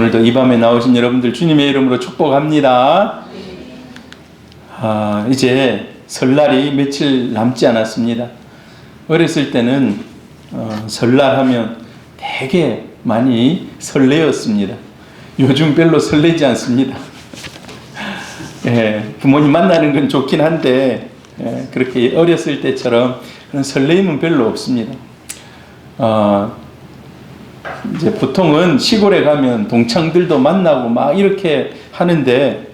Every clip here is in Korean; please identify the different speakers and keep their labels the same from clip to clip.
Speaker 1: 오늘도 이 밤에 나오신 여러분들 주님의 이름으로 축복합니다. 이제 설날이 며칠 남지 않았습니다. 어렸을 때는 설날 하면 되게 많이 설레었습니다. 요즘 별로 설레지 않습니다. 부모님 만나는 건 좋긴 한데 그렇게 어렸을 때처럼 그런 설레임은 별로 없습니다. 이제 보통은 시골에 가면 동창들도 만나고 막 이렇게 하는데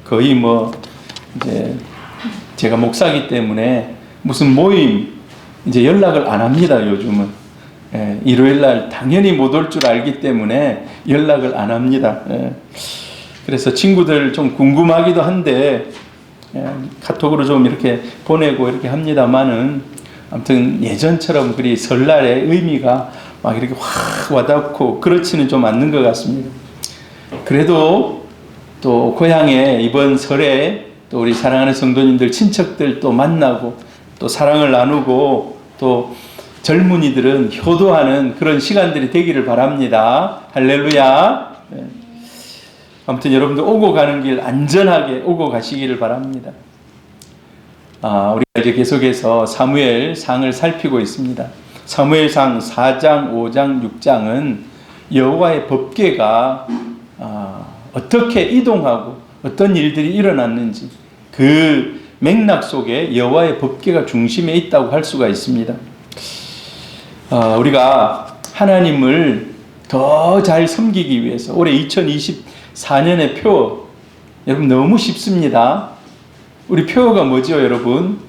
Speaker 1: 거의 이제 제가 목사기 때문에 무슨 모임 이제 연락을 안 합니다. 요즘은 일요일날 당연히 못 올 줄 알기 때문에 연락을 안 합니다. 그래서 친구들 좀 궁금하기도 한데 카톡으로 좀 이렇게 보내고 이렇게 합니다만은 아무튼 예전처럼 그리 설날의 의미가 막 이렇게 확 와닿고 그렇지는 좀 않는 것 같습니다. 그래도 또 고향에 이번 설에 또 우리 사랑하는 성도님들 친척들 또 만나고 또 사랑을 나누고 또 젊은이들은 효도하는 그런 시간들이 되기를 바랍니다. 할렐루야. 아무튼 여러분들 오고 가는 길 안전하게 오고 가시기를 바랍니다. 우리가 이제 계속해서 사무엘상을 살피고 있습니다. 사무엘상 4장, 5장, 6장은 여호와의 법궤가 어떻게 이동하고 어떤 일들이 일어났는지 그 맥락 속에 여호와의 법궤가 중심에 있다고 할 수가 있습니다. 우리가 하나님을 더 잘 섬기기 위해서 올해 2024년의 표 여러분 너무 쉽습니다. 우리 표가 뭐죠, 여러분?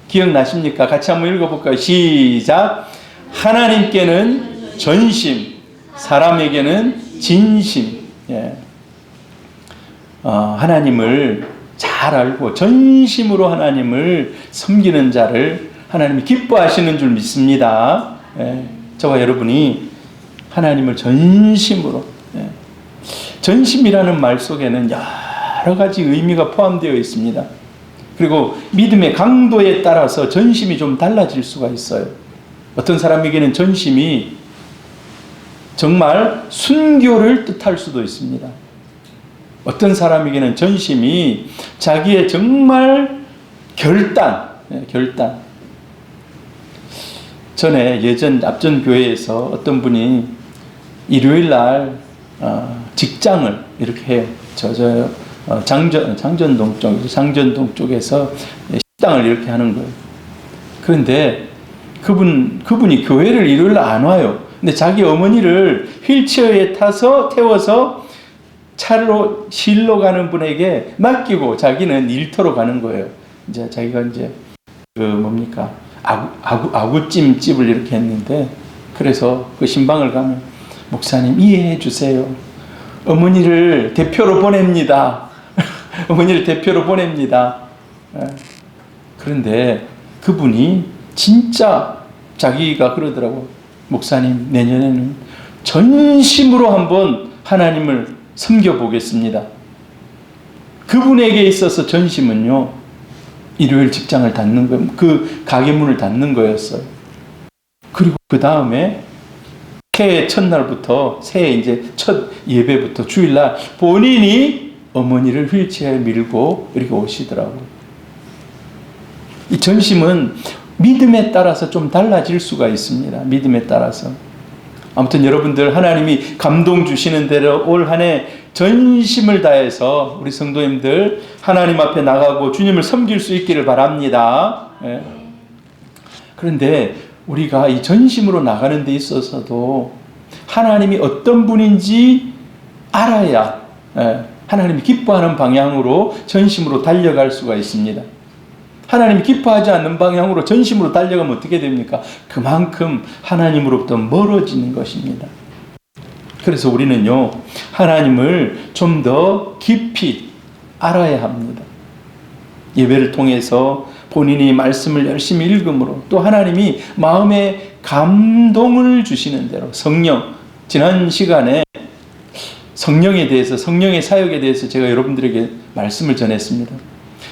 Speaker 1: 기억나십니까? 같이 한번 읽어볼까요? 시작. 하나님께는 전심, 사람에게는 진심. 하나님을 잘 알고 전심으로 하나님을 섬기는 자를 하나님이 기뻐하시는 줄 믿습니다. 저와 여러분이 하나님을 전심으로, 전심이라는 말 속에는 여러 가지 의미가 포함되어 있습니다. 그리고 믿음의 강도에 따라서 전심이 좀 달라질 수가 있어요. 어떤 사람에게는 전심이 정말 순교를 뜻할 수도 있습니다. 어떤 사람에게는 전심이 자기의 정말 결단. 전에 예전 앞전 교회에서 어떤 분이 일요일날 직장을 이렇게 해요. 장전동 쪽에서 식당을 이렇게 하는 거예요. 그런데 그분이 교회를 일요일 안 와요. 근데 자기 어머니를 휠체어에 타서 태워서 차로 실로 가는 분에게 맡기고 자기는 일터로 가는 거예요. 이제 자기가 이제 아구찜집을 이렇게 했는데 그래서 그 신방을 가면 목사님 이해해 주세요. 어머니를 대표로 보냅니다. 어머니를 대표로 보냅니다. 그런데 그분이 진짜 자기가 그러더라고. 목사님 내년에는 전심으로 한번 하나님을 섬겨보겠습니다. 그분에게 있어서 전심은요. 일요일 직장을 닫는 거예요. 그 가게 문을 닫는 거였어요. 그리고 그 다음에 새해 첫날부터 새해 이제 첫 예배부터 주일날 본인이 어머니를 휠체어에 밀고 이렇게 오시더라고요. 이 전심은 믿음에 따라서 좀 달라질 수가 있습니다. 믿음에 따라서. 아무튼 여러분들 하나님이 감동 주시는 대로 올 한 해 전심을 다해서 우리 성도님들 하나님 앞에 나가고 주님을 섬길 수 있기를 바랍니다. 그런데 우리가 이 전심으로 나가는 데 있어서도 하나님이 어떤 분인지 알아야 하나님이 기뻐하는 방향으로 전심으로 달려갈 수가 있습니다. 하나님이 기뻐하지 않는 방향으로 전심으로 달려가면 어떻게 됩니까? 그만큼 하나님으로부터 멀어지는 것입니다. 그래서 우리는요, 하나님을 좀 더 깊이 알아야 합니다. 예배를 통해서 본인이 말씀을 열심히 읽음으로 또 하나님이 마음에 감동을 주시는 대로 성령, 지난 시간에 성령에 대해서, 성령의 사역에 대해서 제가 여러분들에게 말씀을 전했습니다.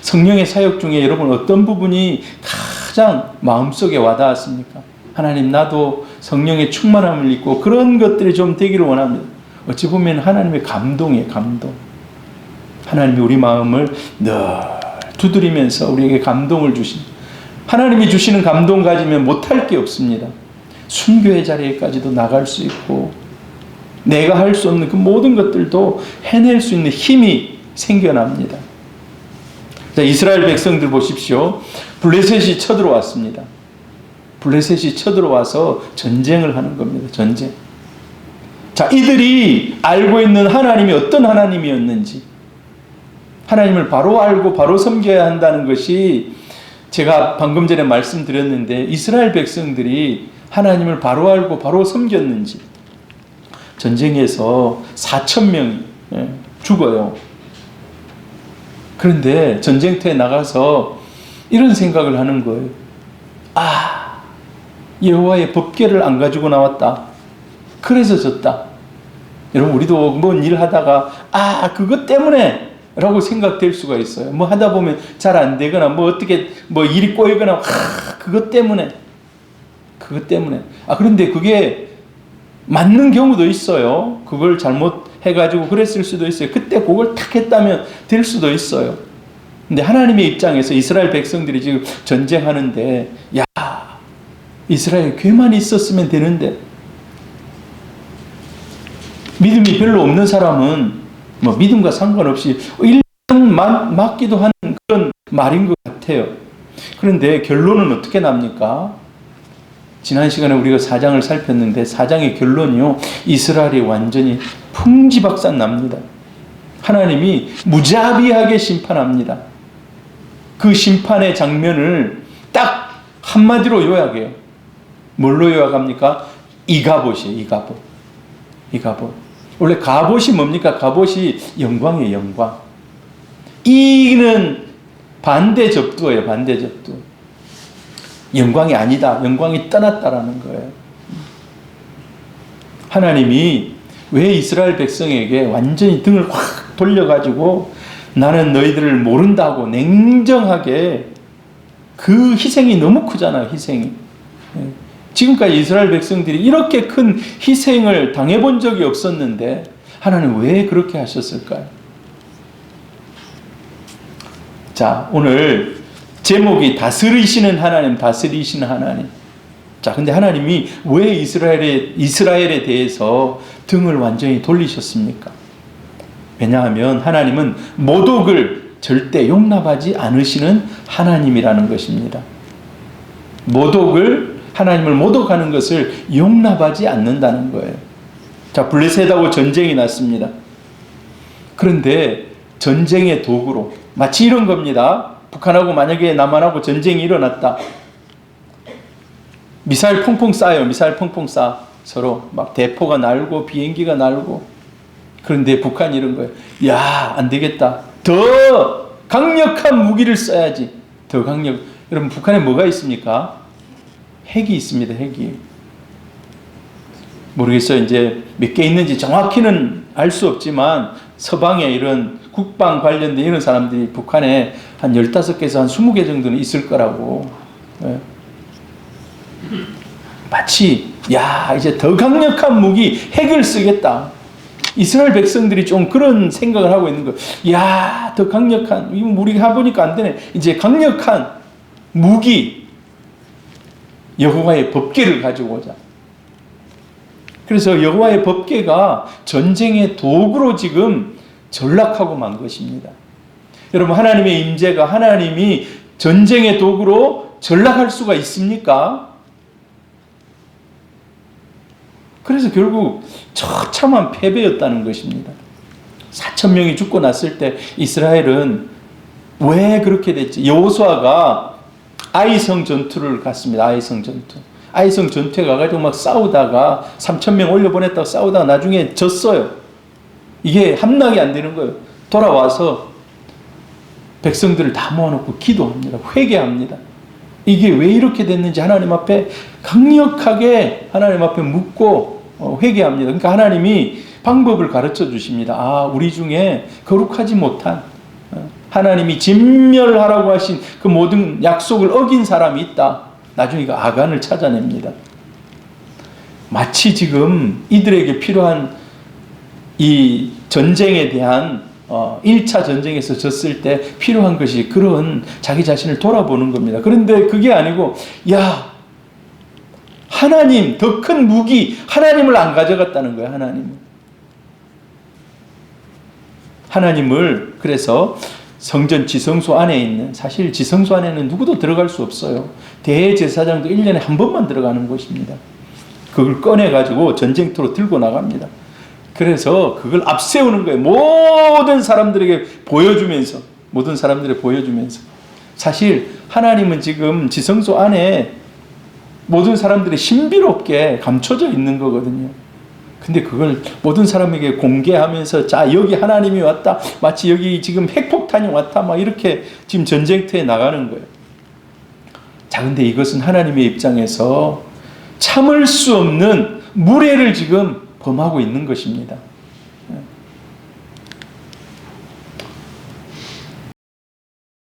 Speaker 1: 성령의 사역 중에 여러분 어떤 부분이 가장 마음속에 와닿았습니까? 하나님 나도 성령의 충만함을 입고 그런 것들이 좀 되기를 원합니다. 어찌 보면 하나님의 감동이에요. 감동. 하나님이 우리 마음을 늘 두드리면서 우리에게 감동을 주신, 하나님이 주시는 감동 가지면 못할 게 없습니다. 순교의 자리에까지도 나갈 수 있고 내가 할 수 없는 그 모든 것들도 해낼 수 있는 힘이 생겨납니다. 자, 이스라엘 백성들 보십시오. 블레셋이 쳐들어왔습니다. 블레셋이 쳐들어와서 전쟁을 하는 겁니다. 전쟁. 자, 이들이 알고 있는 하나님이 어떤 하나님이었는지, 하나님을 바로 알고 바로 섬겨야 한다는 것이, 제가 방금 전에 말씀드렸는데 이스라엘 백성들이 하나님을 바로 알고 바로 섬겼는지, 전쟁에서 4,000명이 죽어요. 그런데 전쟁터에 나가서 이런 생각을 하는 거예요. 아, 여호와의 법궤를 안 가지고 나왔다. 그래서 졌다. 여러분, 우리도 뭔 일 하다가 아, 그것 때문에 라고 생각될 수가 있어요. 뭐 하다 보면 잘 안 되거나 뭐 어떻게 뭐 일이 꼬이거나, 아, 그것 때문에. 아, 그런데 그게 맞는 경우도 있어요. 그걸 잘못해가지고 그랬을 수도 있어요. 그때 그걸 탁 했다면 될 수도 있어요. 근데 하나님의 입장에서 이스라엘 백성들이 지금 전쟁하는데, 야, 이스라엘 괴만 있었으면 되는데, 믿음이 별로 없는 사람은 뭐 믿음과 상관없이 1년 맞기도 하는 그런 말인 것 같아요. 그런데 결론은 어떻게 납니까? 지난 시간에 우리가 4장을 살폈는데 4장의 결론이요, 이스라엘이 완전히 풍지박산 납니다. 하나님이 무자비하게 심판합니다. 그 심판의 장면을 딱 한마디로 요약해요. 뭘로 요약합니까? 이가봇이에요. 이가봇. 원래 가봇이 뭡니까? 가봇이 영광이에요. 영광. 이는 반대 접두예요. 반대 접두. 영광이 아니다. 영광이 떠났다라는 거예요. 하나님이 왜 이스라엘 백성에게 완전히 등을 확 돌려가지고 나는 너희들을 모른다고 냉정하게, 그 희생이 너무 크잖아요. 희생이. 지금까지 이스라엘 백성들이 이렇게 큰 희생을 당해본 적이 없었는데 하나님 왜 그렇게 하셨을까요? 자, 오늘 제목이 다스리시는 하나님, 다스리시는 하나님. 자, 근데 하나님이 왜 이스라엘에 대해서 등을 완전히 돌리셨습니까? 왜냐하면 하나님은 모독을 절대 용납하지 않으시는 하나님이라는 것입니다. 하나님을 모독하는 것을 용납하지 않는다는 거예요. 자, 블레셋하고 전쟁이 났습니다. 그런데 전쟁의 도구로 마치 이런 겁니다. 북한하고 만약에 남한하고 전쟁이 일어났다. 미사일 펑펑 쏴요. 미사일 펑펑 쏴. 서로 막 대포가 날고 비행기가 날고. 그런데 북한이 이런 거예요. 야, 안 되겠다. 더 강력한 무기를 써야지. 더 강력. 여러분, 북한에 뭐가 있습니까? 핵이 있습니다. 핵이. 모르겠어요. 이제 몇 개 있는지 정확히는 알 수 없지만 서방의 이런 국방 관련된 이런 사람들이 북한에 한 15개에서 한 20개 정도는 있을 거라고. 네. 마치 야, 이제 더 강력한 무기 핵을 쓰겠다. 이스라엘 백성들이 좀 그런 생각을 하고 있는 거예요. 야, 더 강력한, 이거 우리가 해보니까 안 되네. 이제 강력한 무기, 여호와의 법궤를 가지고 오자. 그래서 여호와의 법궤가 전쟁의 도구로 지금 전락하고 만 것입니다. 여러분, 하나님의 임재가, 하나님이 전쟁의 도구로 전락할 수가 있습니까? 그래서 결국 처참한 패배였다는 것입니다. 4,000명이 죽고 났을 때 이스라엘은 왜 그렇게 됐지? 여호수아가 아이성 전투를 갔습니다. 아이성 전투에 가가지고 막 싸우다가 3,000명 올려보냈다고 싸우다가 나중에 졌어요. 이게 함락이 안 되는 거예요. 돌아와서 백성들을 다 모아놓고 기도합니다. 회개합니다. 이게 왜 이렇게 됐는지 하나님 앞에 강력하게 하나님 앞에 묻고 회개합니다. 그러니까 하나님이 방법을 가르쳐 주십니다. 아, 우리 중에 거룩하지 못한, 하나님이 진멸하라고 하신 그 모든 약속을 어긴 사람이 있다. 나중에 그 아간을 찾아냅니다. 마치 지금 이들에게 필요한 이 전쟁에 대한 1차 전쟁에서 졌을 때 필요한 것이 그런 자기 자신을 돌아보는 겁니다. 그런데 그게 아니고 야 하나님 더 큰 무기 하나님을 안 가져갔다는 거예요. 하나님을 그래서 성전 지성소 안에 있는 사실 지성소 안에는 누구도 들어갈 수 없어요. 대제사장도 1년에 한 번만 들어가는 곳입니다. 그걸 꺼내가지고 전쟁터로 들고 나갑니다. 그래서 그걸 앞세우는 거예요. 모든 사람들에게 보여주면서 사실 하나님은 지금 지성소 안에 모든 사람들이 신비롭게 감춰져 있는 거거든요. 근데 그걸 모든 사람에게 공개하면서 자 여기 하나님이 왔다 마치 여기 지금 핵폭탄이 왔다 막 이렇게 지금 전쟁터에 나가는 거예요. 자 근데 이것은 하나님의 입장에서 참을 수 없는 무례를 지금 범하고 있는 것입니다.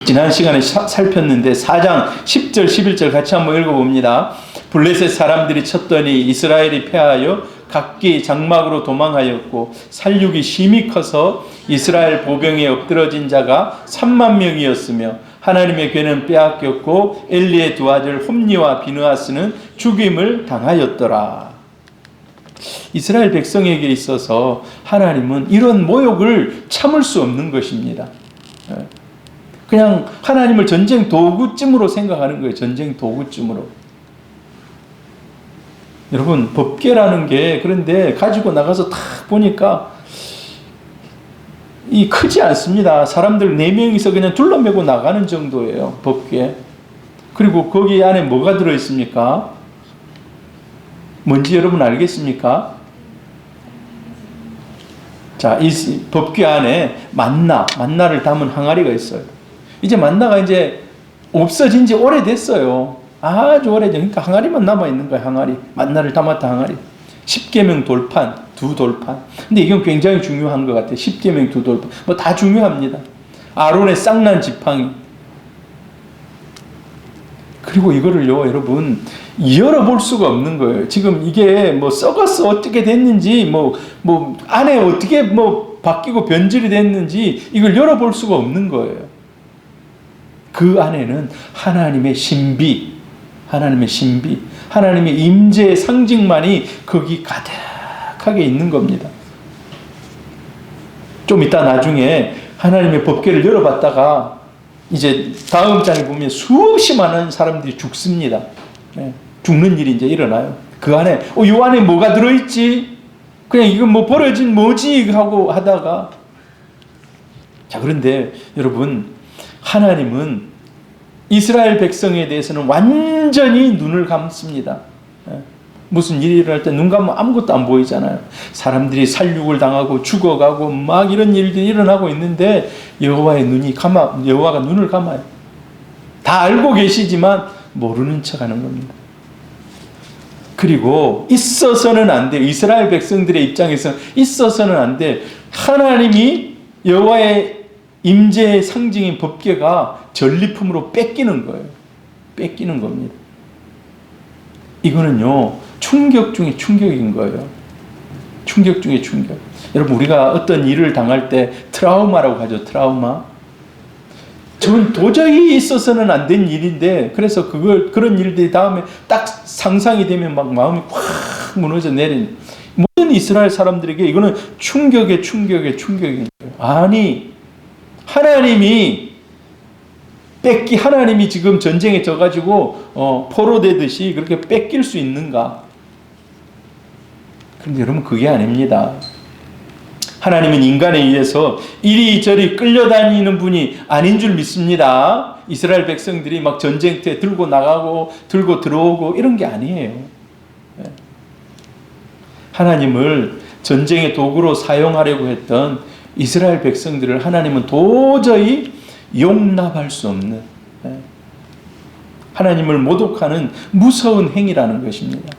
Speaker 1: 지난 시간에 살폈는데 4장 10절 11절 같이 한번 읽어봅니다. 블레셋 사람들이 쳤더니 이스라엘이 패하여 각기 장막으로 도망하였고 살육이 심히 커서 이스라엘 보병에 엎드러진 자가 3만 명이었으며 하나님의 괴는 빼앗겼고 엘리의 두 아들 홈니와 비느하스는 죽임을 당하였더라. 이스라엘 백성에게 있어서 하나님은 이런 모욕을 참을 수 없는 것입니다. 그냥 하나님을 전쟁 도구쯤으로 생각하는 거예요. 전쟁 도구쯤으로. 여러분 법궤라는 게 그런데 가지고 나가서 딱 보니까 이 크지 않습니다. 사람들 4명이서 그냥 둘러매고 나가는 정도예요. 법궤. 그리고 거기 안에 뭐가 들어있습니까? 뭔지 여러분 알겠습니까? 자, 이 법궤 안에 만나를 담은 항아리가 있어요. 이제 만나가 이제 없어진 지 오래됐어요. 아주 오래전. 그러니까 항아리만 남아있는 거예요. 항아리. 만나를 담았다 항아리. 10계명 돌판, 2돌판. 근데 이건 굉장히 중요한 것 같아요. 10계명 2돌판. 뭐 다 중요합니다. 아론의 쌍난 지팡이. 그리고 이거를요, 여러분, 열어볼 수가 없는 거예요. 지금 이게 뭐 썩어서 어떻게 됐는지, 뭐 안에 어떻게 바뀌고 변질이 됐는지, 이걸 열어볼 수가 없는 거예요. 그 안에는 하나님의 신비, 하나님의 임재의 상징만이 거기 가득하게 있는 겁니다. 좀 이따 나중에 하나님의 법궤를 열어봤다가 이제 다음 장에 보면 수없이 많은 사람들이 죽습니다. 죽는 일이 이제 일어나요. 그 안에 이 안에 뭐가 들어있지? 그냥 이거 뭐 버려진 뭐지? 하고 하다가 자 그런데 여러분 하나님은 이스라엘 백성에 대해서는 완전히 눈을 감습니다. 무슨 일이 일어날 때 눈 감으면 아무것도 안 보이잖아요. 사람들이 살육을 당하고 죽어가고 막 이런 일들이 일어나고 있는데 여호와가 눈을 감아요. 다 알고 계시지만 모르는 척하는 겁니다. 그리고 있어서는 안 돼요. 이스라엘 백성들의 입장에서 있어서는 안 돼. 하나님이 여호와의 임재의 상징인 법궤가 전리품으로 뺏기는 거예요. 뺏기는 겁니다. 이거는요, 충격 중에 충격인 거예요. 충격 중에 충격. 여러분, 우리가 어떤 일을 당할 때 트라우마라고 하죠. 트라우마. 저는 도저히 있어서는 안 된 일인데, 그래서 그런 일들이 다음에 딱 상상이 되면 막 마음이 확 무너져 내리는. 모든 이스라엘 사람들에게 이거는 충격인 거예요. 아니, 하나님이 지금 전쟁에 져가지고 포로되듯이 그렇게 뺏길 수 있는가? 그런데 여러분 그게 아닙니다. 하나님은 인간에 의해서 이리저리 끌려다니는 분이 아닌 줄 믿습니다. 이스라엘 백성들이 막 전쟁터에 들고 나가고 들고 들어오고 이런 게 아니에요. 하나님을 전쟁의 도구로 사용하려고 했던 이스라엘 백성들을 하나님은 도저히 용납할 수 없는 하나님을 모독하는 무서운 행위라는 것입니다.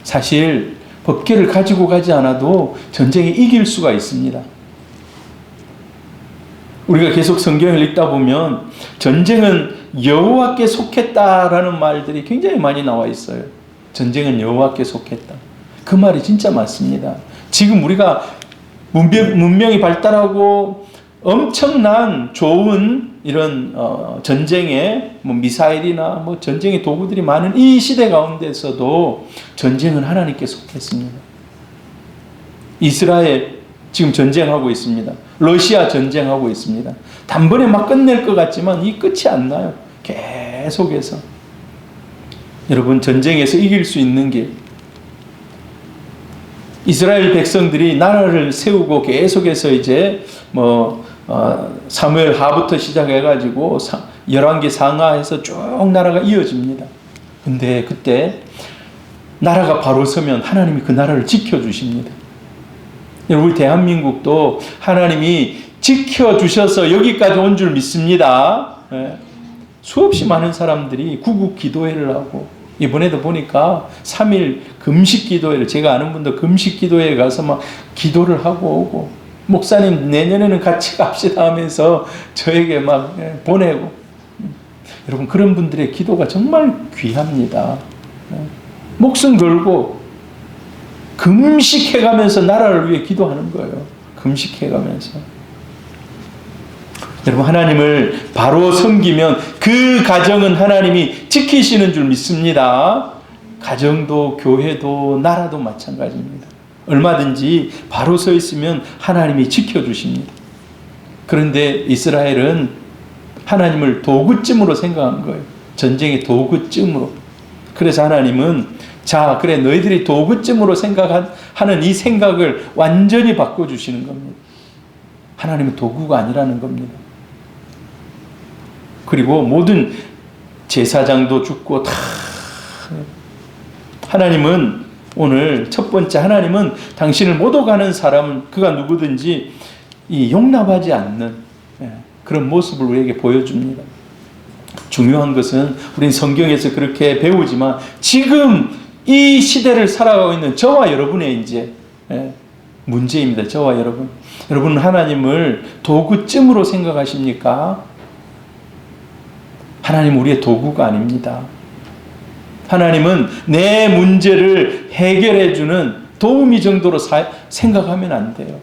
Speaker 1: 사실 법궤를 가지고 가지 않아도 전쟁에 이길 수가 있습니다. 우리가 계속 성경을 읽다 보면 전쟁은 여호와께 속했다라는 말들이 굉장히 많이 나와 있어요. 전쟁은 여호와께 속했다. 그 말이 진짜 맞습니다. 지금 우리가 문명이 발달하고 엄청난 좋은 이런 전쟁에 뭐 미사일이나 뭐 전쟁의 도구들이 많은 이 시대 가운데서도 전쟁은 하나님께 속했습니다. 이스라엘 지금 전쟁하고 있습니다. 러시아 전쟁하고 있습니다. 단번에 막 끝낼 것 같지만 이 끝이 안 나요. 계속해서. 여러분, 전쟁에서 이길 수 있는 길, 이스라엘 백성들이 나라를 세우고 계속해서 이제 사무엘 하부터 시작해가지고 열왕기 상하에서 쭉 나라가 이어집니다. 근데 그때 나라가 바로 서면 하나님이 그 나라를 지켜주십니다. 우리 대한민국도 하나님이 지켜주셔서 여기까지 온 줄 믿습니다. 수없이 많은 사람들이 구국 기도회를 하고, 이번에도 보니까 3일 금식 기도회를, 제가 아는 분도 금식 기도회에 가서 막 기도를 하고 오고, 목사님 내년에는 같이 갑시다 하면서 저에게 막 보내고. 여러분, 그런 분들의 기도가 정말 귀합니다. 목숨 걸고 금식해가면서 나라를 위해 기도하는 거예요. 금식해가면서. 여러분, 하나님을 바로 섬기면 그 가정은 하나님이 지키시는 줄 믿습니다. 가정도 교회도 나라도 마찬가지입니다. 얼마든지 바로 서 있으면 하나님이 지켜주십니다. 그런데 이스라엘은 하나님을 도구쯤으로 생각한 거예요. 전쟁의 도구쯤으로. 그래서 하나님은 자, 그래, 너희들이 도구쯤으로 생각하는 이 생각을 완전히 바꿔주시는 겁니다. 하나님은 도구가 아니라는 겁니다. 그리고 모든 제사장도 죽고 다 하나님은 오늘 첫 번째, 하나님은 당신을 못 오가는 사람은 그가 누구든지 용납하지 않는 그런 모습을 우리에게 보여줍니다. 중요한 것은 우리는 성경에서 그렇게 배우지만 지금 이 시대를 살아가고 있는 저와 여러분의 이제 문제입니다. 저와 여러분. 여러분은 하나님을 도구쯤으로 생각하십니까? 하나님 우리의 도구가 아닙니다. 하나님은 내 문제를 해결해주는 도우미 정도로 생각하면 안 돼요.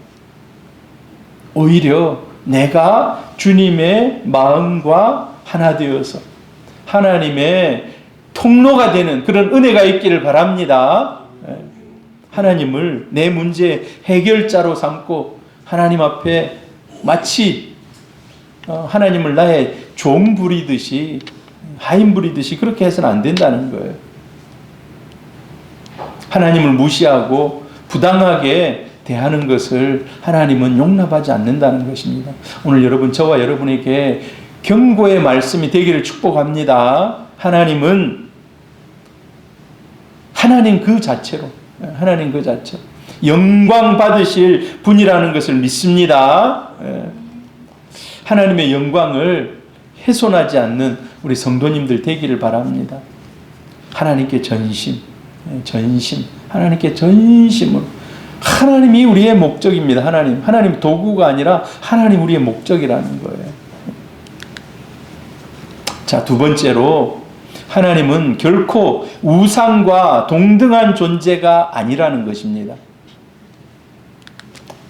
Speaker 1: 오히려 내가 주님의 마음과 하나 되어서 하나님의 통로가 되는 그런 은혜가 있기를 바랍니다. 하나님을 내 문제 해결자로 삼고 하나님 앞에 마치 하나님을 나의 종 부리듯이, 하인 부리듯이 그렇게 해서는 안 된다는 거예요. 하나님을 무시하고 부당하게 대하는 것을 하나님은 용납하지 않는다는 것입니다. 오늘 여러분, 저와 여러분에게 경고의 말씀이 되기를 축복합니다. 하나님은 하나님 그 자체로, 하나님 그 자체 영광 받으실 분이라는 것을 믿습니다. 하나님의 영광을 훼손하지 않는 우리 성도님들 되기를 바랍니다. 하나님께 전심, 하나님께 전심으로. 하나님이 우리의 목적입니다. 하나님 도구가 아니라 하나님 우리의 목적이라는 거예요. 자, 두 번째로 하나님은 결코 우상과 동등한 존재가 아니라는 것입니다.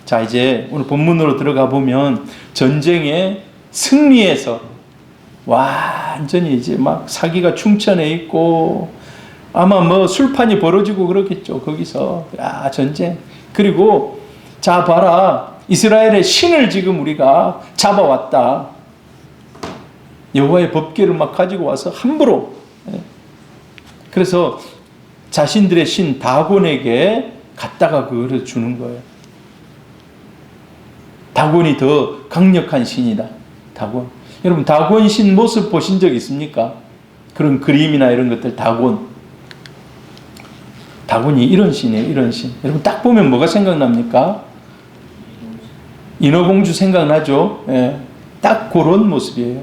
Speaker 1: 자, 이제 오늘 본문으로 들어가 보면 전쟁에 승리해서 완전히 이제 막 사기가 충천해 있고 아마 뭐 술판이 벌어지고 그렇겠죠. 거기서 전쟁. 그리고 자 봐라, 이스라엘의 신을 지금 우리가 잡아왔다. 여호와의 법궤를 막 가지고 와서 함부로. 그래서 자신들의 신 다곤에게 갖다가 그걸 주는 거예요. 다곤이 더 강력한 신이다. 다곤. 여러분, 다곤 신 모습 보신 적 있습니까? 그런 그림이나 이런 것들. 다곤이 이런 신이에요. 이런 신. 여러분, 딱 보면 뭐가 생각납니까? 인어공주 생각나죠? 딱 그런 모습이에요.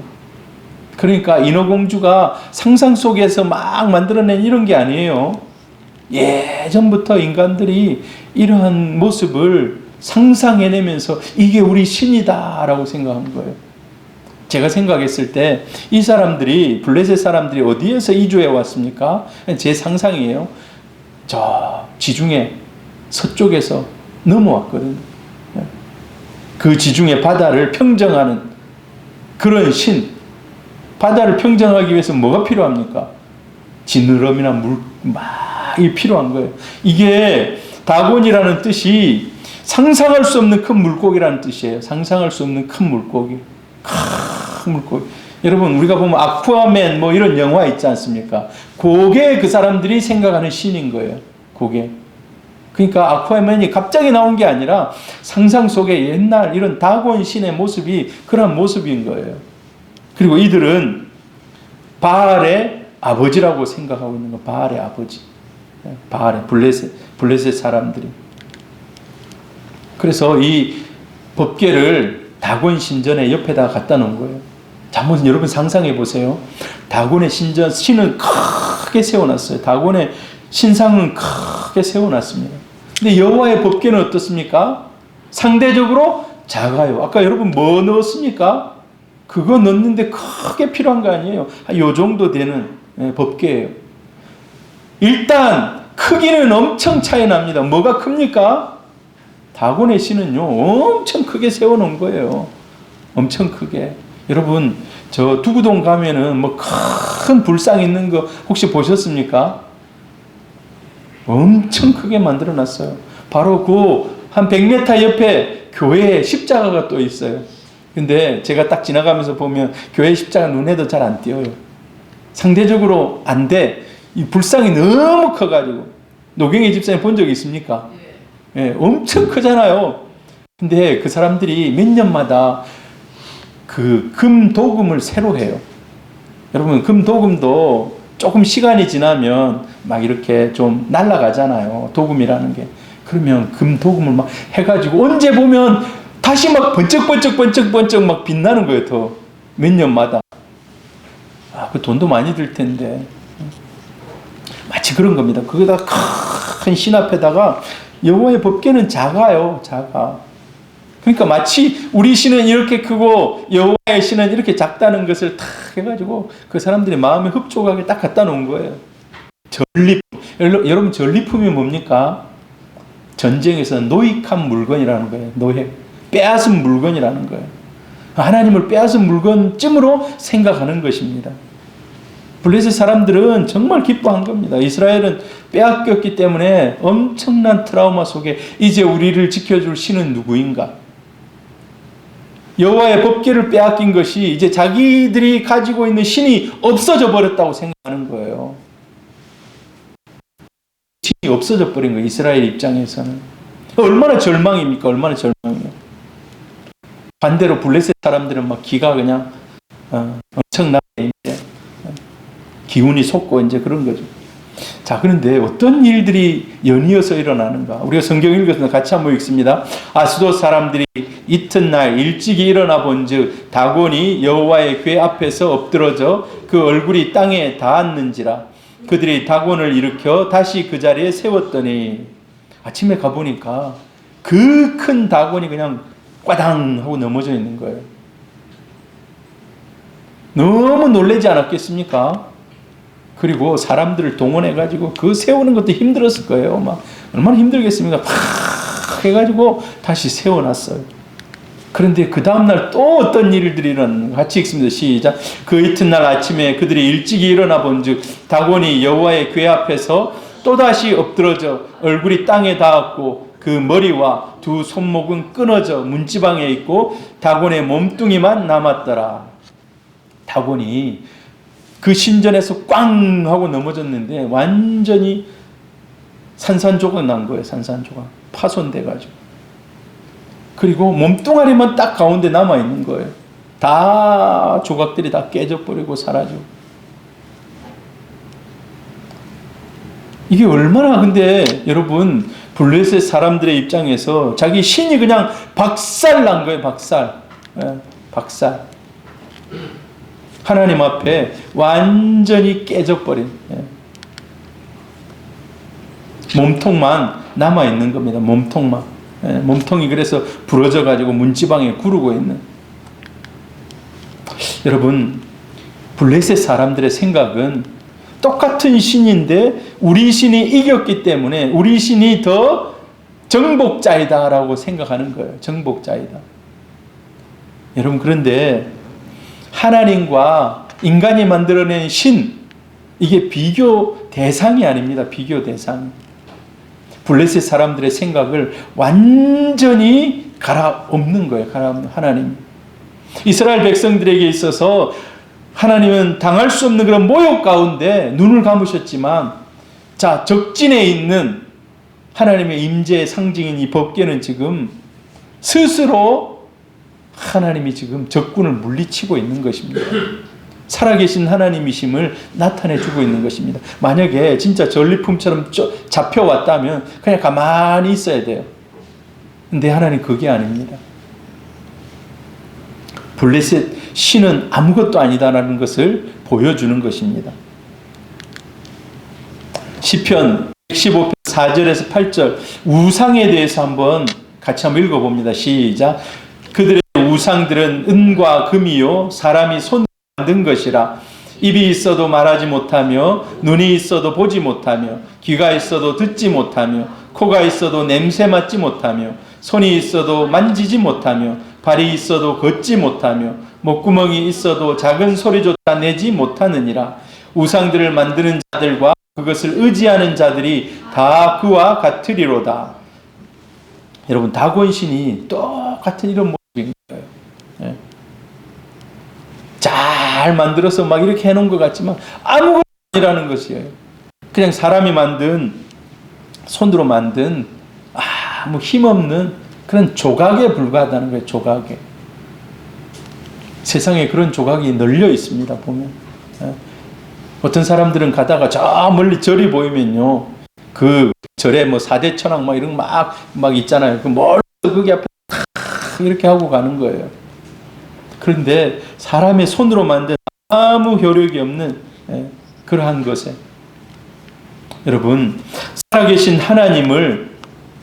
Speaker 1: 그러니까 인어공주가 상상 속에서 막 만들어낸 이런 게 아니에요. 예전부터 인간들이 이러한 모습을 상상해내면서 이게 우리 신이다 라고 생각한 거예요. 제가 생각했을 때 이 사람들이, 블레셋 사람들이 어디에서 이주해 왔습니까? 제 상상이에요. 저 지중해 서쪽에서 넘어왔거든요. 그 지중해 바다를 평정하는 그런 신, 바다를 평정하기 위해서 뭐가 필요합니까? 지느러미나 물이 필요한 거예요. 이게 다곤이라는 뜻이 상상할 수 없는 큰 물고기라는 뜻이에요. 상상할 수 없는 큰 물고기. 큰 물고기. 여러분, 우리가 보면 아쿠아맨 뭐 이런 영화 있지 않습니까? 그게 그 사람들이 생각하는 신인 거예요. 그게. 그러니까 아쿠아맨이 갑자기 나온 게 아니라 상상 속에 옛날 이런 다곤 신의 모습이 그런 모습인 거예요. 그리고 이들은 바알의 아버지라고 생각하고 있는 거. 바알의 아버지. 바알의 블레셋 사람들이. 그래서 이 법궤를 다곤 신전의 옆에다 갖다 놓은 거예요. 자, 한번 여러분 상상해 보세요. 다곤의 신은 크게 세워놨어요. 다곤의 신상은 크게 세워놨습니다. 근데 여호와의 법궤는 어떻습니까? 상대적으로 작아요. 아까 여러분 뭐 넣었습니까? 그거 넣는데 크게 필요한 거 아니에요. 요 정도 되는 법궤예요. 일단 크기는 엄청 차이 납니다. 뭐가 큽니까? 다곤의 신은요, 엄청 크게 세워놓은 거예요. 엄청 크게. 여러분, 저 두구동 가면은 뭐 큰 불상 있는 거 혹시 보셨습니까? 엄청 크게 만들어 놨어요. 바로 그 한 100m 옆에 교회에 십자가가 또 있어요. 근데 제가 딱 지나가면서 보면 교회 십자가 눈에도 잘 안 띄어요. 상대적으로 안 돼. 이 불상이 너무 커가지고. 노경희 집사님 본 적 있습니까? 예, 엄청 크잖아요. 근데 그 사람들이 몇 년마다 그 금 도금을 새로 해요. 여러분, 금 도금도 조금 시간이 지나면 막 이렇게 좀 날아가잖아요. 도금이라는 게. 그러면 금 도금을 막 해가지고 언제 보면 다시 막 번쩍번쩍 막 빛나는 거예요. 더 몇 년마다. 아, 그 돈도 많이 들 텐데. 마치 그런 겁니다. 거기다 큰 신 앞에다가 여호와의 법궤는 작아요. 작아. 그러니까 마치 우리 신은 이렇게 크고 여호와의 신은 이렇게 작다는 것을 탁 해가지고 그 사람들이 마음에 흡족하게 딱 갖다 놓은 거예요. 전리품. 여러분, 전리품이 뭡니까? 전쟁에서 노익한 물건이라는 거예요. 노획. 빼앗은 물건이라는 거예요. 하나님을 빼앗은 물건쯤으로 생각하는 것입니다. 블레셋 사람들은 정말 기뻐한 겁니다. 이스라엘은 빼앗겼기 때문에 엄청난 트라우마 속에 이제 우리를 지켜줄 신은 누구인가? 여호와의 법궤를 빼앗긴 것이 이제 자기들이 가지고 있는 신이 없어져 버렸다고 생각하는 거예요. 신이 없어져 버린 거예요. 이스라엘 입장에서는. 얼마나 절망입니까? 얼마나 절망이에요. 반대로 블레셋 사람들은 막 기가 그냥 엄청나게 이제 기운이 솟고 이제 그런 거죠. 자, 그런데 어떤 일들이 연이어서 일어나는가? 우리가 성경 읽어서 같이 한번 읽습니다. 아스돗 사람들이 이튿날 일찍이 일어나 본즉 다곤이 여호와의 궤 앞에서 엎드러져 그 얼굴이 땅에 닿았는지라. 그들이 다곤을 일으켜 다시 그 자리에 세웠더니 아침에 가보니까 그 큰 다곤이 그냥 꽈당 하고 넘어져 있는 거예요. 너무 놀라지 않았겠습니까? 그리고 사람들을 동원해가지고 그 세우는 것도 힘들었을 거예요. 막 얼마나 힘들겠습니까? 팍 해가지고 다시 세워놨어요. 그런데 그 다음날 또 어떤 일들이 일어나는가? 같이 읽습니다. 시작. 그 이튿날 아침에 그들이 일찍이 일어나 본즉 다곤이 여호와의 궤 앞에서 또다시 엎드러져 얼굴이 땅에 닿았고 그 머리와 두 손목은 끊어져 문지방에 있고 다곤의 몸뚱이만 남았더라. 다곤이 그 신전에서 꽝 하고 넘어졌는데 완전히 산산조각 난 거예요. 산산조각. 파손돼가지고. 그리고 몸뚱아리만 딱 가운데 남아있는 거예요. 다 조각들이 다 깨져버리고 사라지고. 이게 얼마나 근데 여러분 블레셋 사람들의 입장에서 자기 신이 그냥 박살 난 거예요. 박살. 박살. 하나님 앞에 완전히 깨져버린 몸통만 남아있는 겁니다. 몸통만. 몸통이 그래서 부러져가지고 문지방에 구르고 있는. 여러분, 블레셋 사람들의 생각은 똑같은 신인데 우리 신이 이겼기 때문에 우리 신이 더 정복자이다라고 생각하는 거예요. 정복자이다. 여러분, 그런데 하나님과 인간이 만들어낸 신, 이게 비교 대상이 아닙니다. 비교 대상. 블레셋 사람들의 생각을 완전히 갈아엎는 거예요. 갈아엎는 하나님. 이스라엘 백성들에게 있어서 하나님은 당할 수 없는 그런 모욕 가운데 눈을 감으셨지만, 자, 적진에 있는 하나님의 임재의 상징인 이 법궤는 지금 스스로 하나님이 지금 적군을 물리치고 있는 것입니다. 살아계신 하나님이심을 나타내주고 있는 것입니다. 만약에 진짜 전리품처럼 잡혀왔다면 그냥 가만히 있어야 돼요. 근데 하나님 그게 아닙니다. 블레셋 신은 아무것도 아니다라는 것을 보여주는 것입니다. 시편 115편 4절에서 8절 우상에 대해서 한번 같이 한번 읽어봅니다. 시작. 그들의 우상들은 은과 금이요 사람이 손으로 만든 것이라. 입이 있어도 말하지 못하며 눈이 있어도 보지 못하며 귀가 있어도 듣지 못하며 코가 있어도 냄새 맡지 못하며 손이 있어도 만지지 못하며 발이 있어도 걷지 못하며 목구멍이 있어도 작은 소리조차 내지 못하느니라. 우상들을 만드는 자들과 그것을 의지하는 자들이 다 그와 같으리로다. 여러분, 다곤신이 똑같은 이런 모습인 거예요. 예. 잘 만들어서 막 이렇게 해놓은 것 같지만 아무것도 아니라는 것이에요. 그냥 사람이 만든, 손으로 만든 아무 힘없는 그런 조각에 불과하다는 거예요. 조각에. 세상에 그런 조각이 널려 있습니다. 보면. 예. 어떤 사람들은 가다가 저 멀리 절이 보이면요, 그 절에 뭐 사대천왕 막 이런 막 있잖아요. 그 멀리 거기 앞에 이렇게 하고 가는 거예요. 그런데 사람의 손으로 만든 아무 효력이 없는 그러한 것에, 여러분, 살아계신 하나님을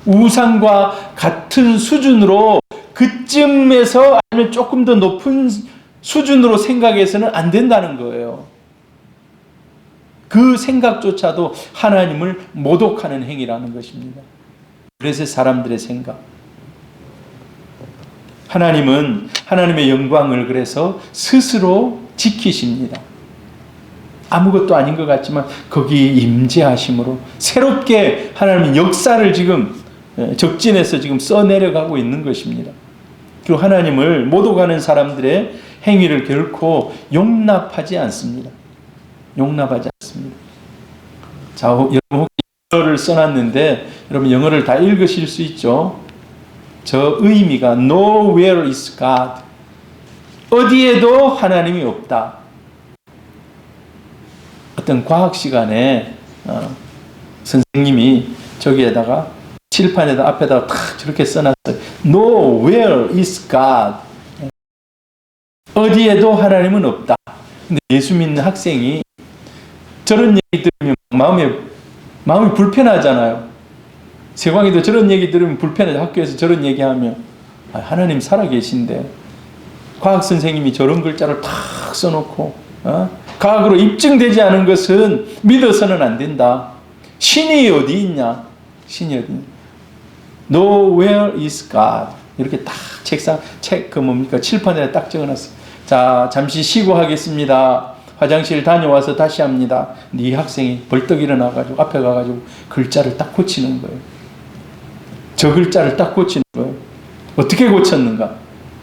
Speaker 1: 우상과 같은 수준으로, 그쯤에서 아니면 조금 더 높은 수준으로 생각해서는 안 된다는 거예요. 그 생각조차도 하나님을 모독하는 행위라는 것입니다. 그래서 사람들의 생각. 하나님은 하나님의 영광을 그래서 스스로 지키십니다. 아무것도 아닌 것 같지만 거기에 임재하심으로 새롭게 하나님은 역사를 지금 적진에서 지금 써내려가고 있는 것입니다. 그리고 하나님을 모독하는 사람들의 행위를 결코 용납하지 않습니다. 용납하지 않습니다. 자, 여러분 혹시 영어를 써놨는데 여러분 영어를 다 읽으실 수 있죠? 저 의미가 Nowhere is God. 어디에도 하나님이 없다. 어떤 과학 시간에 선생님이 저기에다가 칠판에다 앞에다가 탁 저렇게 써놨어요. Nowhere is God. 어디에도 하나님은 없다. 근데 예수 믿는 학생이 저런 얘기 들으면 마음이 불편하잖아요. 세광이도 저런 얘기 들으면 불편하죠. 학교에서 저런 얘기하면 하나님 살아계신데 과학 선생님이 저런 글자를 탁 써놓고 과학으로 입증되지 않은 것은 믿어서는 안 된다. 신이 어디 있냐? 신이 어디 있냐? Nowhere is God. 이렇게 딱 칠판에 딱 적어놨어요. 자, 잠시 쉬고 하겠습니다. 화장실 다녀와서 다시 합니다. 네 학생이 벌떡 일어나가지고 앞에 가가지고 글자를 딱 고치는 거예요. 저 글자를 딱 고치는 거예요. 어떻게 고쳤는가?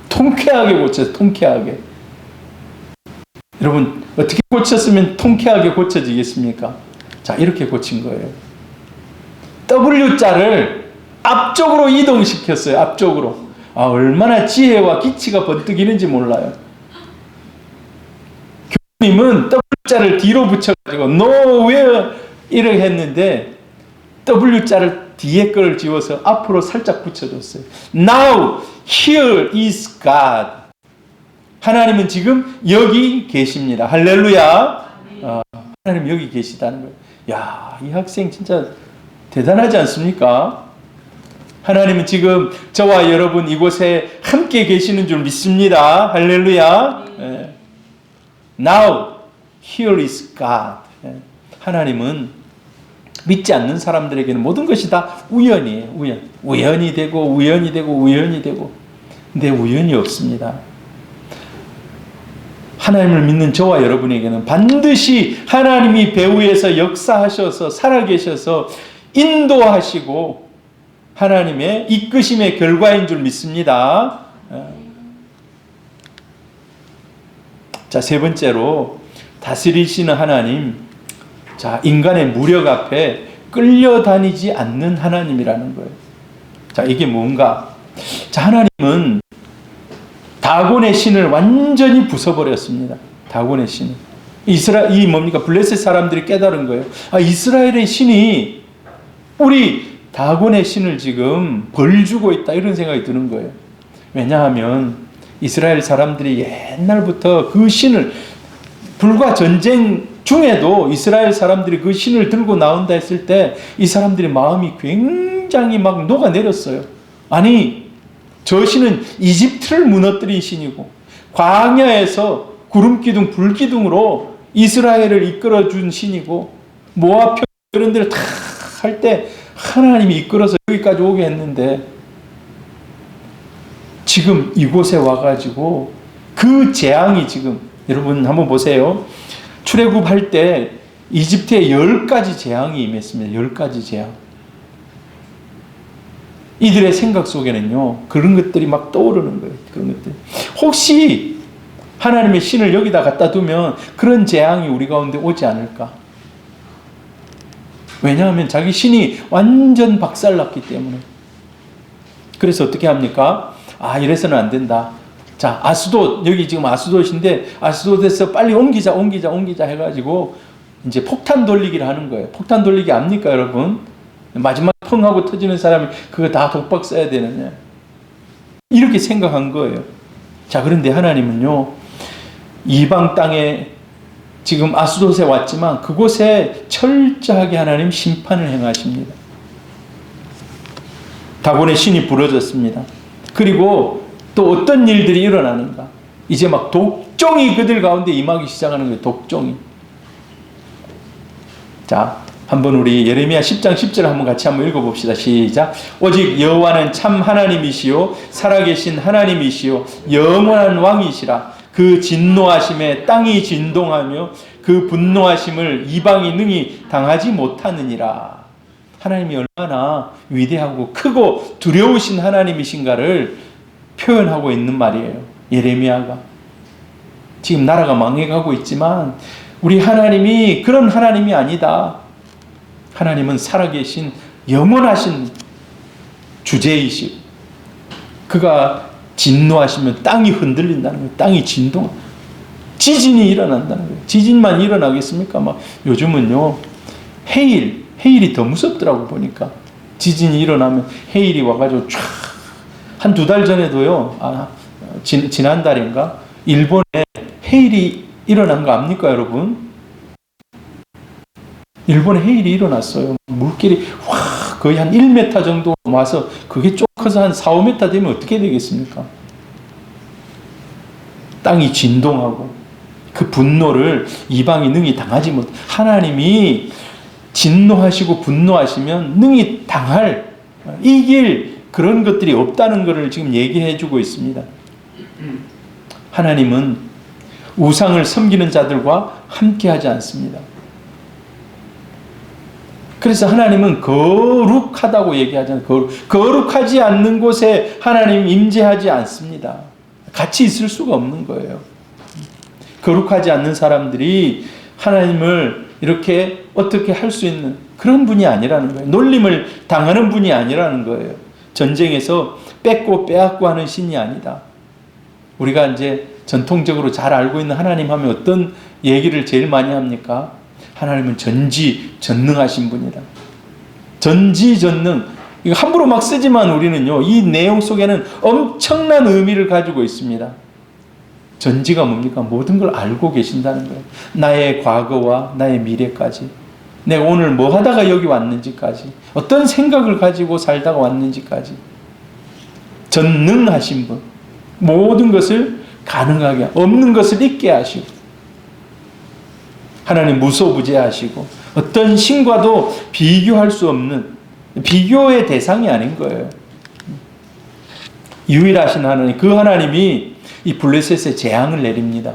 Speaker 1: 통쾌하게 고쳤어요. 통쾌하게. 여러분, 어떻게 고쳤으면 통쾌하게 고쳐지겠습니까? 자, 이렇게 고친 거예요. W자를 앞쪽으로 이동시켰어요. 앞쪽으로. 얼마나 지혜와 기치가 번뜩이는지 몰라요. 교수님은 W자를 뒤로 붙여가지고 Nowhere 이렇게 했는데 W자를 뒤에 걸 지워서 앞으로 살짝 붙여줬어요. Now here is God. 하나님은 지금 여기 계십니다. 할렐루야. 하나님 여기 계시다는 거예요. 야, 이 학생 진짜 대단하지 않습니까? 하나님은 지금 저와 여러분 이곳에 함께 계시는 줄 믿습니다. 할렐루야. 네. Now here is God. 하나님은 믿지 않는 사람들에게는 모든 것이 다 우연이에요. 우연. 우연이 되고 우연이 되고 우연이 되고. 근데 우연이 없습니다. 하나님을 믿는 저와 여러분에게는 반드시 하나님이 배후에서 역사하셔서 살아계셔서 인도하시고 하나님의 이끄심의 결과인 줄 믿습니다. 자, 세 번째로 다스리시는 하나님. 자, 인간의 무력 앞에 끌려다니지 않는 하나님이라는 거예요. 자, 이게 뭔가? 자, 하나님은 다곤의 신을 완전히 부숴버렸습니다. 다곤의 신을. 이 뭡니까? 블레셋 사람들이 깨달은 거예요. 아, 이스라엘의 신이 우리 다곤의 신을 지금 벌 주고 있다. 이런 생각이 드는 거예요. 왜냐하면 이스라엘 사람들이 옛날부터 그 신을, 불과 전쟁 중에도 이스라엘 사람들이 그 신을 들고 나온다 했을 때 이 사람들의 마음이 굉장히 막 녹아내렸어요. 아니, 저 신은 이집트를 무너뜨린 신이고 광야에서 구름기둥 불기둥으로 이스라엘을 이끌어준 신이고 모압 편 이런 데를 다 할 때 하나님이 이끌어서 여기까지 오게 했는데 지금 이곳에 와가지고 그 재앙이 지금, 여러분 한번 보세요. 출애굽할 때 이집트에 10가지 재앙이 임했습니다. 10가지 재앙. 이들의 생각 속에는요, 그런 것들이 막 떠오르는 거예요. 그런 것들. 혹시 하나님의 신을 여기다 갖다 두면 그런 재앙이 우리 가운데 오지 않을까? 왜냐하면 자기 신이 완전 박살났기 때문에. 그래서 어떻게 합니까? 아, 이래서는 안 된다. 자, 아스돗, 여기 지금 아스돗인데 아스돗에서 빨리 옮기자 해가지고 이제 폭탄 돌리기를 하는 거예요. 폭탄 돌리기 압니까, 여러분? 마지막 펑 하고 터지는 사람이 그거 다 독박 써야 되느냐. 이렇게 생각한 거예요. 자, 그런데 하나님은요, 이방 땅에 지금 아스돗에 왔지만 그곳에 철저하게 하나님 심판을 행하십니다. 다곤의 신이 부러졌습니다. 그리고 또 어떤 일들이 일어나는가? 이제 막 독종이 그들 가운데 임하기 시작하는 거예요. 독종이. 자, 한번 우리 예레미야 10장 10절 한번 같이 한번 읽어봅시다. 시작. 오직 여호와는 참 하나님이시요 살아계신 하나님이시요 영원한 왕이시라. 그 진노하심에 땅이 진동하며 그 분노하심을 이방이 능히 당하지 못하느니라. 하나님이 얼마나 위대하고 크고 두려우신 하나님이신가를 표현하고 있는 말이에요. 예레미야가. 지금 나라가 망해가고 있지만 우리 하나님이 그런 하나님이 아니다. 하나님은 살아계신 영원하신 주제이시고 그가 진노하시면 땅이 흔들린다는 거예요. 땅이 진동, 지진이 일어난다는 거예요. 지진만 일어나겠습니까? 막 요즘은요, 해일이 더 무섭더라고 보니까. 지진이 일어나면 해일이 와가지고 쫙, 한 2달 전에도요, 지난달인가? 일본에 해일이 일어난 거 압니까, 여러분? 일본에 해일이 일어났어요. 물길이 확 거의 한 1m 정도 와서 그게 쭉 커서 한 4, 5m 되면 어떻게 되겠습니까? 땅이 진동하고 그 분노를 이방이 능히 당하지 못. 하나님이 진노하시고 분노하시면 능히 당할, 이길 그런 것들이 없다는 것을 지금 얘기해 주고 있습니다. 하나님은 우상을 섬기는 자들과 함께하지 않습니다. 그래서 하나님은 거룩하다고 얘기하잖아요. 거룩하지 않는 곳에 하나님 임재하지 않습니다. 같이 있을 수가 없는 거예요. 거룩하지 않는 사람들이 하나님을 이렇게 어떻게 할 수 있는 그런 분이 아니라는 거예요. 놀림을 당하는 분이 아니라는 거예요. 전쟁에서 뺏고 빼앗고 하는 신이 아니다. 우리가 이제 전통적으로 잘 알고 있는 하나님 하면 어떤 얘기를 제일 많이 합니까? 하나님은 전지전능하신 분이다. 전지전능. 이거 함부로 막 쓰지만 우리는요, 이 내용 속에는 엄청난 의미를 가지고 있습니다. 전지가 뭡니까? 모든 걸 알고 계신다는 거예요. 나의 과거와 나의 미래까지. 내가 오늘 뭐 하다가 여기 왔는지까지. 어떤 생각을 가지고 살다가 왔는지까지. 전능하신 분. 모든 것을 가능하게, 없는 것을 있게 하시고. 하나님 무소부재하시고 어떤 신과도 비교할 수 없는, 비교의 대상이 아닌 거예요. 유일하신 하나님, 그 하나님이 이 블레셋에 재앙을 내립니다.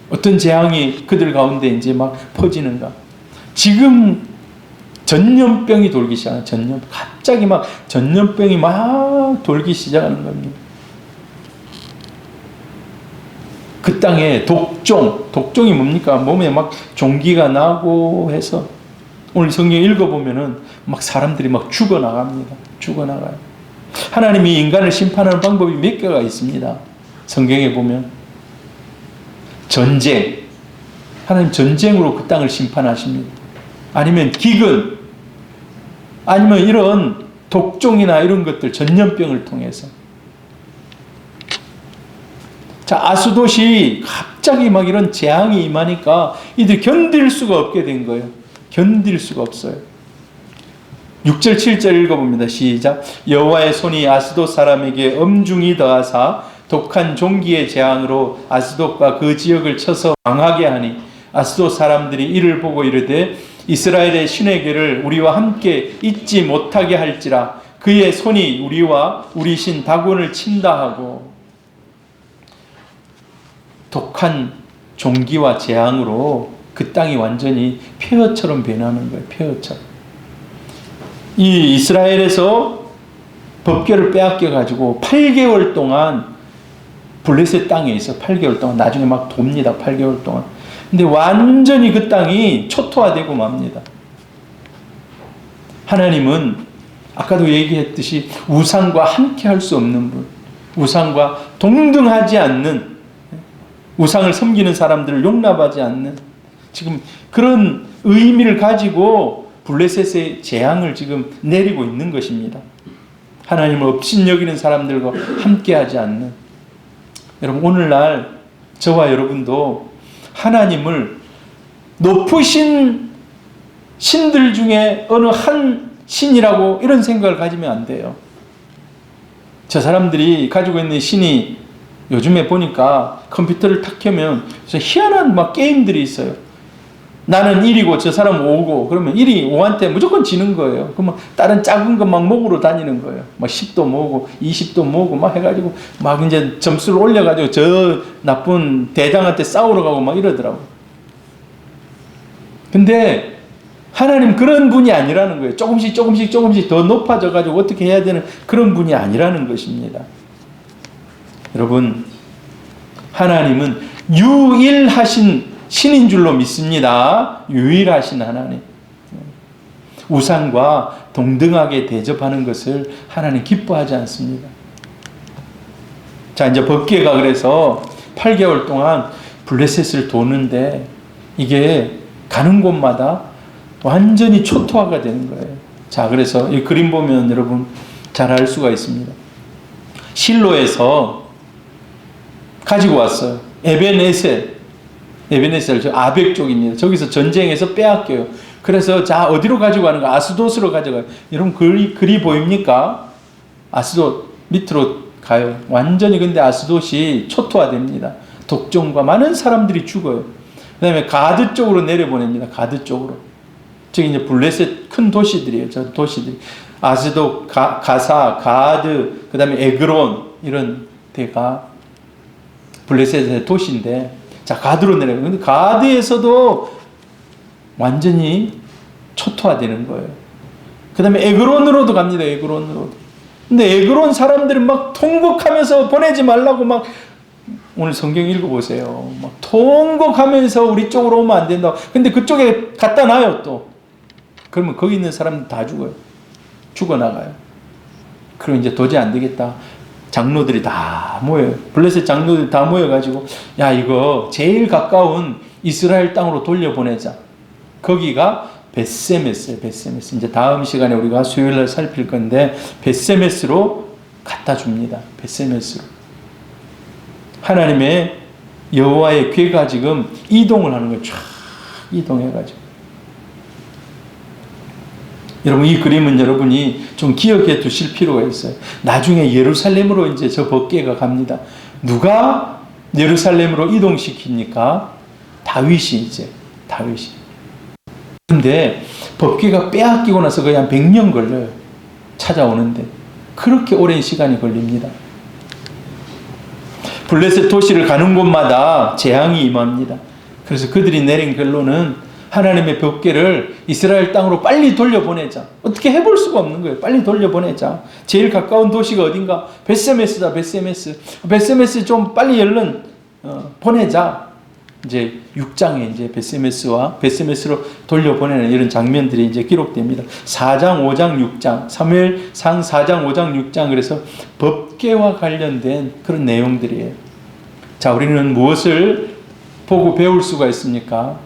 Speaker 1: 어떤 재앙이 그들 가운데 이제 막 퍼지는가? 지금 전염병이 돌기 시작하는, 갑자기 막 전염병이 막 돌기 시작하는 겁니다. 그 땅에 독종이 뭡니까? 몸에 막 종기가 나고 해서 오늘 성경 읽어보면은 막 사람들이 막 죽어나갑니다. 죽어나가요. 하나님이 인간을 심판하는 방법이 몇 개가 있습니다. 성경에 보면 전쟁, 하나님 전쟁으로 그 땅을 심판하십니다. 아니면 기근, 아니면 이런 독종이나 이런 것들, 전염병을 통해서. 자, 아스돗이 갑자기 막 이런 재앙이 임하니까 이들이 견딜 수가 없게 된 거예요. 견딜 수가 없어요. 6절 7절 읽어봅니다. 시작. 여호와의 손이 아스돗 사람에게 엄중히 더하사 독한 종기의 재앙으로 아스돗과 그 지역을 쳐서 망하게 하니 아스돗 사람들이 이를 보고 이르되 이스라엘의 신에게를 우리와 함께 잊지 못하게 할지라 그의 손이 우리와 우리 신 다곤을 친다 하고. 독한 종기와 재앙으로 그 땅이 완전히 폐허처럼 변하는 거예요. 폐허처럼. 이 이스라엘에서 법궤를 빼앗겨 가지고 8개월 동안 블레셋 땅에 있어. 8개월 동안. 나중에 막 돕니다. 8개월 동안. 근데 완전히 그 땅이 초토화되고 맙니다. 하나님은 아까도 얘기했듯이 우상과 함께 할 수 없는 분, 우상과 동등하지 않는, 우상을 섬기는 사람들을 용납하지 않는, 지금 그런 의미를 가지고 블레셋의 재앙을 지금 내리고 있는 것입니다. 하나님을 업신여기는 사람들과 함께하지 않는. 여러분, 오늘날 저와 여러분도 하나님을 높으신 신들 중에 어느 한 신이라고 이런 생각을 가지면 안 돼요. 저 사람들이 가지고 있는 신이 요즘에 보니까 컴퓨터를 탁 켜면 희한한 막 게임들이 있어요. 나는 1이고 저 사람은 5고 그러면 1이 5한테 무조건 지는 거예요. 그러면 다른 작은 것 막 먹으러 다니는 거예요. 막 10도 모으고 20도 모으고 막 해가지고 막 이제 점수를 올려가지고 저 나쁜 대장한테 싸우러 가고 막 이러더라고요. 근데 하나님 그런 분이 아니라는 거예요. 조금씩 더 높아져가지고 어떻게 해야 되는 그런 분이 아니라는 것입니다. 여러분, 하나님은 유일하신 신인 줄로 믿습니다. 유일하신 하나님. 우상과 동등하게 대접하는 것을 하나님 기뻐하지 않습니다. 자, 이제 법궤가 그래서 8개월 동안 블레셋을 도는데 이게 가는 곳마다 완전히 초토화가 되는 거예요. 자, 그래서 이 그림 보면 여러분 잘 알 수가 있습니다. 실로에서 가지고 왔어요. 에벤에셀, 저 아벡 쪽입니다. 저기서 전쟁에서 빼앗겨요. 그래서 자, 어디로 가지고 가는가? 아스돗으로 가져가요. 여러분 글이 보입니까? 아스돗 밑으로 가요. 완전히 근데 아스돗이 초토화됩니다. 독종과 많은 사람들이 죽어요. 그 다음에 가드 쪽으로 내려보냅니다. 가드 쪽으로. 저기 이제 블레셋 큰 도시들이에요. 저 도시들이. 아스돗, 가사, 가드, 그 다음에 에그론, 이런 데가 블레셋의 도시인데, 자, 가드로 내려가요. 근데 가드에서도 완전히 초토화되는 거예요. 그 다음에 에그론으로도 갑니다. 에그론으로도. 근데 에그론 사람들은 막 통곡하면서 보내지 말라고 막, 오늘 성경 읽어보세요. 막 통곡하면서 우리 쪽으로 오면 안 된다고. 근데 그쪽에 갖다 놔요, 또. 그러면 거기 있는 사람들 다 죽어요. 죽어나가요. 그럼 이제 도저히 안 되겠다. 장로들이 다 모여요. 블레셋 장로들이 다 모여가지고, 야, 이거 제일 가까운 이스라엘 땅으로 돌려보내자. 거기가 벳세메스예요. 벳세메스. 이제 다음 시간에 우리가 수요일날 살필 건데, 벳세메스로 갖다 줍니다. 벳세메스로. 하나님의 여호와의 궤가 지금 이동을 하는 거예요. 쫙 이동해가지고. 여러분, 이 그림은 여러분이 좀 기억해 두실 필요가 있어요. 나중에 예루살렘으로 이제 저 법궤가 갑니다. 누가 예루살렘으로 이동시킵니까? 다윗이. 근데 법궤가 빼앗기고 나서 거의 한 100년 걸려요. 찾아오는데. 그렇게 오랜 시간이 걸립니다. 블레셋 도시를 가는 곳마다 재앙이 임합니다. 그래서 그들이 내린 결론은 하나님의 법궤를 이스라엘 땅으로 빨리 돌려보내자. 어떻게 해볼 수가 없는 거예요. 빨리 돌려보내자. 제일 가까운 도시가 어딘가? 벳세메스다. 벳세메스 좀 빨리 얼른 보내자. 이제 6장에 이제 벳세메스로 돌려보내는 이런 장면들이 이제 기록됩니다. 4장, 5장, 6장, 사무엘상 4장, 5장, 6장 그래서 법궤와 관련된 그런 내용들이에요. 자, 우리는 무엇을 보고 배울 수가 있습니까?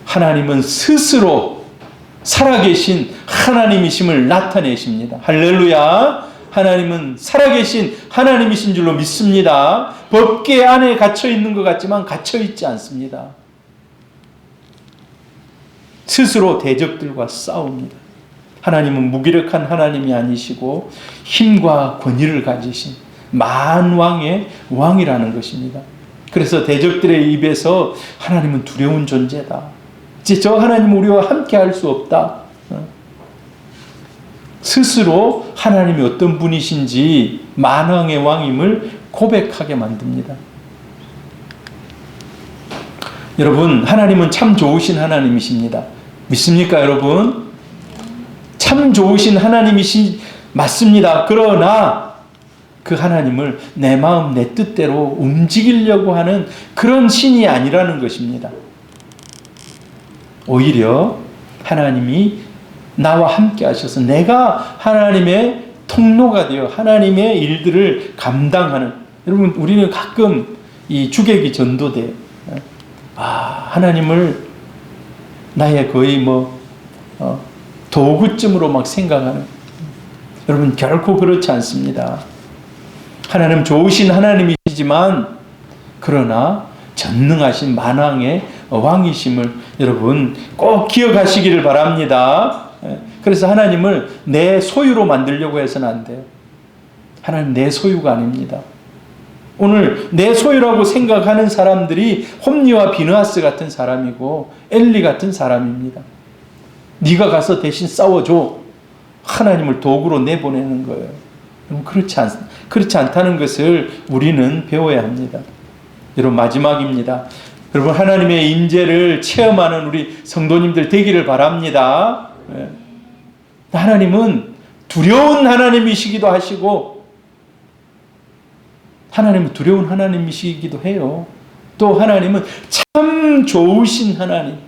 Speaker 1: 하나님은 스스로 살아계신 하나님이심을 나타내십니다. 할렐루야! 하나님은 살아계신 하나님이신 줄로 믿습니다. 법궤 안에 갇혀 있는 것 같지만 갇혀 있지 않습니다. 스스로 대적들과 싸웁니다. 하나님은 무기력한 하나님이 아니시고 힘과 권위를 가지신 만왕의 왕이라는 것입니다. 그래서 대적들의 입에서 하나님은 두려운 존재다. 이제 저 하나님은 우리와 함께 할 수 없다. 스스로 하나님이 어떤 분이신지 만왕의 왕임을 고백하게 만듭니다. 여러분, 하나님은 참 좋으신 하나님이십니다. 믿습니까, 여러분? 참 좋으신 하나님이신 맞습니다. 그러나 그 하나님을 내 마음 내 뜻대로 움직이려고 하는 그런 신이 아니라는 것입니다. 오히려 하나님이 나와 함께 하셔서 내가 하나님의 통로가 되어 하나님의 일들을 감당하는, 여러분 우리는 가끔 이 주객이 전도돼 하나님을 나의 거의 도구쯤으로 막 생각하는, 여러분 결코 그렇지 않습니다. 하나님 좋으신 하나님이시지만 그러나 전능하신 만왕의 왕이심을 여러분 꼭 기억하시기를 바랍니다. 그래서 하나님을 내 소유로 만들려고 해서는 안 돼요. 하나님 내 소유가 아닙니다. 오늘 내 소유라고 생각하는 사람들이 홈리와 비느하스 같은 사람이고 엘리 같은 사람입니다. 네가 가서 대신 싸워줘. 하나님을 도구로 내보내는 거예요. 그렇지 않다는 것을 우리는 배워야 합니다. 여러분 마지막입니다. 여러분 하나님의 임재를 체험하는 우리 성도님들 되기를 바랍니다. 하나님은 두려운 하나님이시기도 하시고 하나님은 두려운 하나님이시기도 해요. 또 하나님은 참 좋으신 하나님,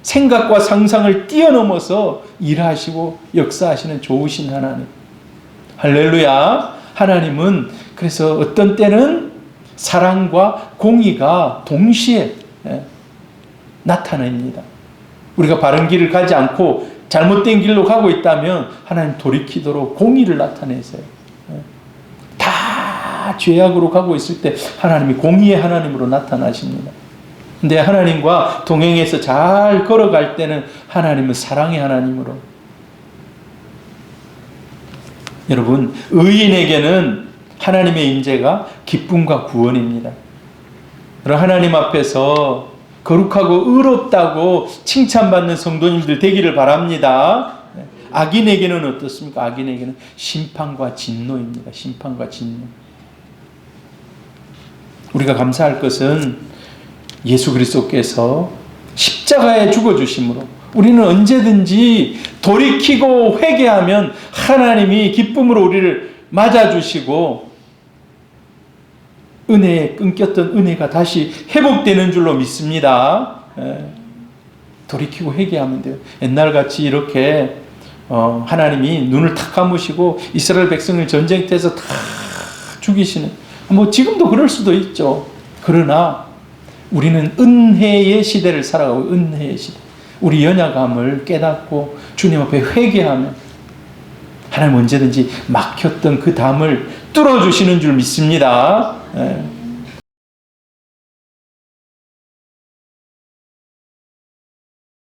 Speaker 1: 생각과 상상을 뛰어넘어서 일하시고 역사하시는 좋으신 하나님. 할렐루야. 하나님은 그래서 어떤 때는 사랑과 공의가 동시에 나타납니다. 우리가 바른 길을 가지 않고 잘못된 길로 가고 있다면 하나님 돌이키도록 공의를 나타내세요. 다 죄악으로 가고 있을 때 하나님이 공의의 하나님으로 나타나십니다. 근데 하나님과 동행해서 잘 걸어갈 때는 하나님은 사랑의 하나님으로. 여러분 의인에게는 하나님의 임재가 기쁨과 구원입니다. 하나님 앞에서 거룩하고 의롭다고 칭찬받는 성도님들 되기를 바랍니다. 악인에게는 어떻습니까? 악인에게는 심판과 진노입니다. 심판과 진노. 우리가 감사할 것은 예수 그리스도께서 십자가에 죽어주심으로 우리는 언제든지 돌이키고 회개하면 하나님이 기쁨으로 우리를 맞아주시고 은혜에 끊겼던 은혜가 다시 회복되는 줄로 믿습니다. 돌이키고 회개하면 돼요. 옛날같이 이렇게 하나님이 눈을 탁 감으시고 이스라엘 백성을 전쟁터에서 다 죽이시는, 지금도 그럴 수도 있죠. 그러나 우리는 은혜의 시대를 살아가고 은혜의 시대, 우리 연약함을 깨닫고 주님 앞에 회개하면 하나님 언제든지 막혔던 그 담을 뚫어주시는 줄 믿습니다.